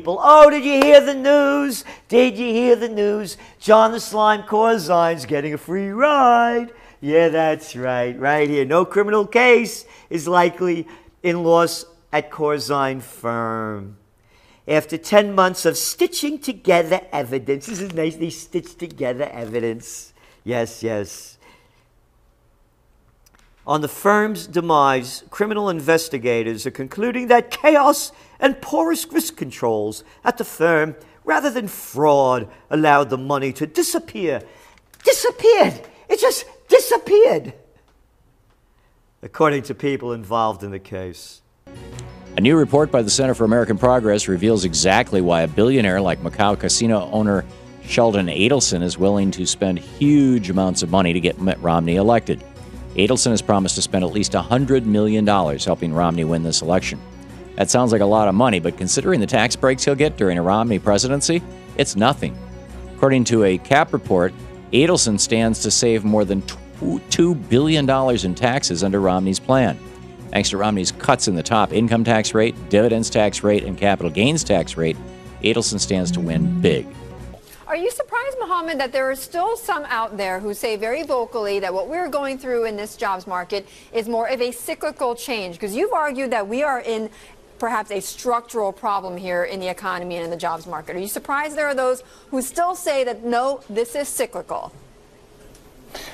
Oh, did you hear the news? Did you hear the news? John the Slime Corzine's getting a free ride. Yeah, that's right. Right here. No criminal case is likely in loss at Corzine firm. After 10 months of stitching together evidence. This is nice. They stitched together evidence. Yes, yes. On the firm's demise, criminal investigators are concluding that chaos and porous risk controls at the firm, rather than fraud, allowed the money to disappear. Disappeared! It just disappeared! According to people involved in the case. A new report by the Center for American Progress reveals exactly why a billionaire like Macau casino owner Sheldon Adelson is willing to spend huge amounts of money to get Mitt Romney elected. Adelson has promised to spend at least $100 million helping Romney win this election. That sounds like a lot of money, but considering the tax breaks he'll get during a Romney presidency, it's nothing. According to a CAP report, Adelson stands to save more than $2 billion in taxes under Romney's plan. Thanks to Romney's cuts in the top income tax rate, dividends tax rate, and capital gains tax rate, Adelson stands to win big. Are you surprised, Mohammed, that there are still some out there who say very vocally that what we're going through in this jobs market is more of a cyclical change? Because you've argued that we are in perhaps a structural problem here in the economy and in the jobs market. Are you surprised there are those who still say that, no, this is cyclical?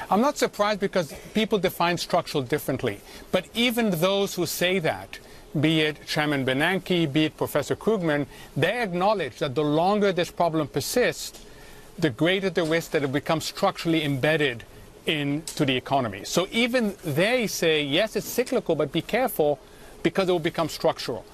I'm not surprised because people define structural differently. But even those who say that, be it Chairman Bernanke, be it Professor Krugman, they acknowledge that the longer this problem persists, the greater the risk that it becomes structurally embedded into the economy. So even they say, yes, it's cyclical, but be careful because it will become structural.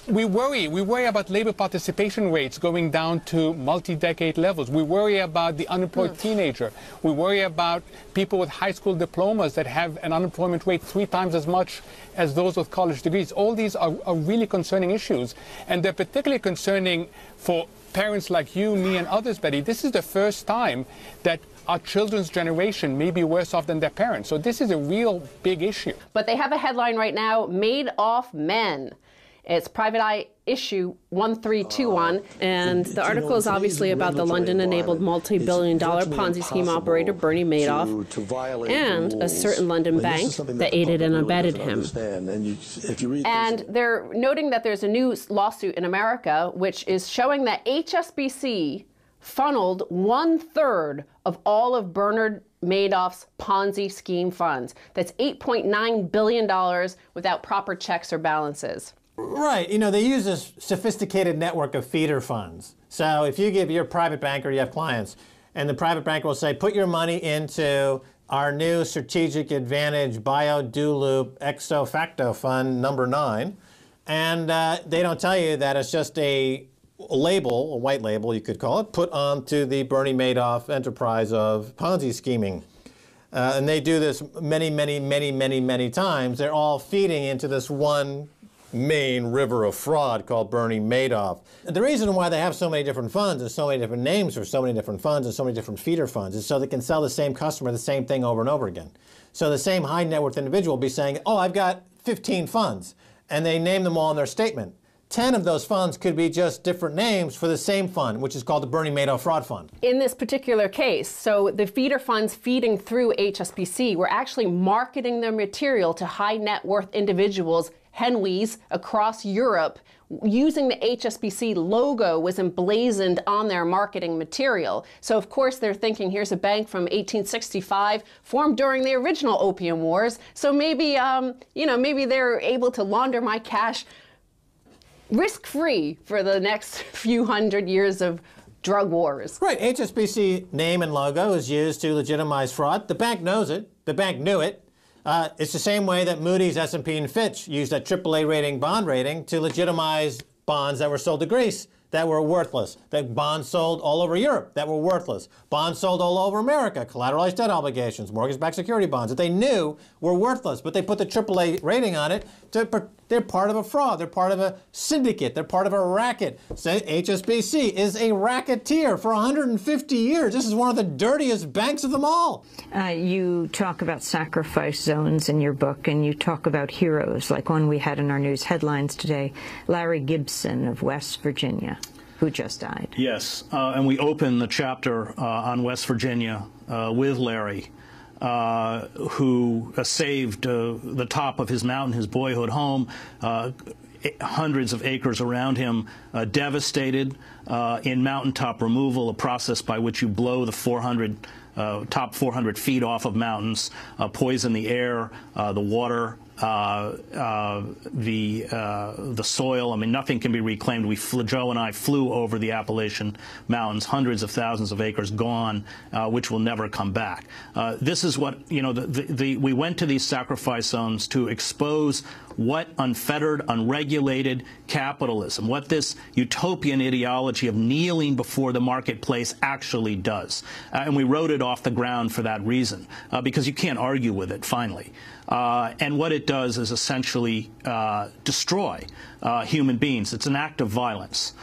We worry about labor participation rates going down to multi-decade levels. We worry about the unemployed teenager. We worry about people with high school diplomas that have an unemployment rate 3 times as much as those with college degrees. All these are really concerning issues, and they're particularly concerning for parents like you, me, and others, Betty. This is the first time that our children's generation may be worse off than their parents. So this is a real big issue. But they have a headline right now, Made Off Men. It's Private Eye issue 1321, and the article is obviously about the London-enabled multi-billion-dollar Ponzi scheme operator Bernie Madoff and a certain London bank that aided and abetted him. And they're noting that there's a new lawsuit in America which is showing that HSBC funneled 1/3 of all of Bernard Madoff's Ponzi scheme funds. That's $8.9 billion without proper checks or balances. Right. You know, they use this sophisticated network of feeder funds. So if you give your private banker, you have clients, and the private banker will say, put your money into our new Strategic Advantage Bio-Duloop Exo Facto Fund number 9. And they don't tell you that it's just a label, a white label you could call it, put onto the Bernie Madoff enterprise of Ponzi scheming. And they do this many times. They're all feeding into this one main river of fraud called Bernie Madoff. The reason why they have so many different funds and so many different names for so many different funds and so many different feeder funds is so they can sell the same customer the same thing over and over again. So the same high net worth individual will be saying, oh, I've got 15 funds, and they name them all in their statement. 10 of those funds could be just different names for the same fund, which is called the Bernie Madoff Fraud Fund. In this particular case, so the feeder funds feeding through HSBC were actually marketing their material to high net worth individuals, Henwees, across Europe. Using the HSBC logo was emblazoned on their marketing material. So of course they're thinking, here's a bank from 1865, formed during the original Opium Wars. So maybe, maybe they're able to launder my cash risk-free for the next few hundred years of drug wars. Right. HSBC name and logo is used to legitimize fraud. The bank knows it. The bank knew it. It's the same way that Moody's, S&P, and Fitch used that AAA rating bond rating to legitimize bonds that were sold to Greece that were worthless, that bonds sold all over Europe that were worthless, bonds sold all over America, collateralized debt obligations, mortgage-backed security bonds that they knew were worthless, but they put the AAA rating on it to They're part of a fraud. They're part of a syndicate. They're part of a racket. Say HSBC is a racketeer for 150 years. This is one of the dirtiest banks of them all. You talk about sacrifice zones in your book, and you talk about heroes, like one we had in our news headlines today, Larry Gibson of West Virginia, who just died. Yes, and we open the chapter on West Virginia with Larry, who saved the top of his mountain, his boyhood home, hundreds of acres around him devastated in mountaintop removal, a process by which you blow the top 400 feet off of mountains, poison the air, the water, the soil. I mean, nothing can be reclaimed. Joe and I flew over the Appalachian Mountains, hundreds of thousands of acres gone, which will never come back. This is what, you know, we went to these sacrifice zones to expose what unfettered, unregulated capitalism, what this utopian ideology of kneeling before the marketplace actually does. And we wrote it off the ground for that reason, because you can't argue with it, finally. And what it does is essentially destroy human beings. It's an act of violence.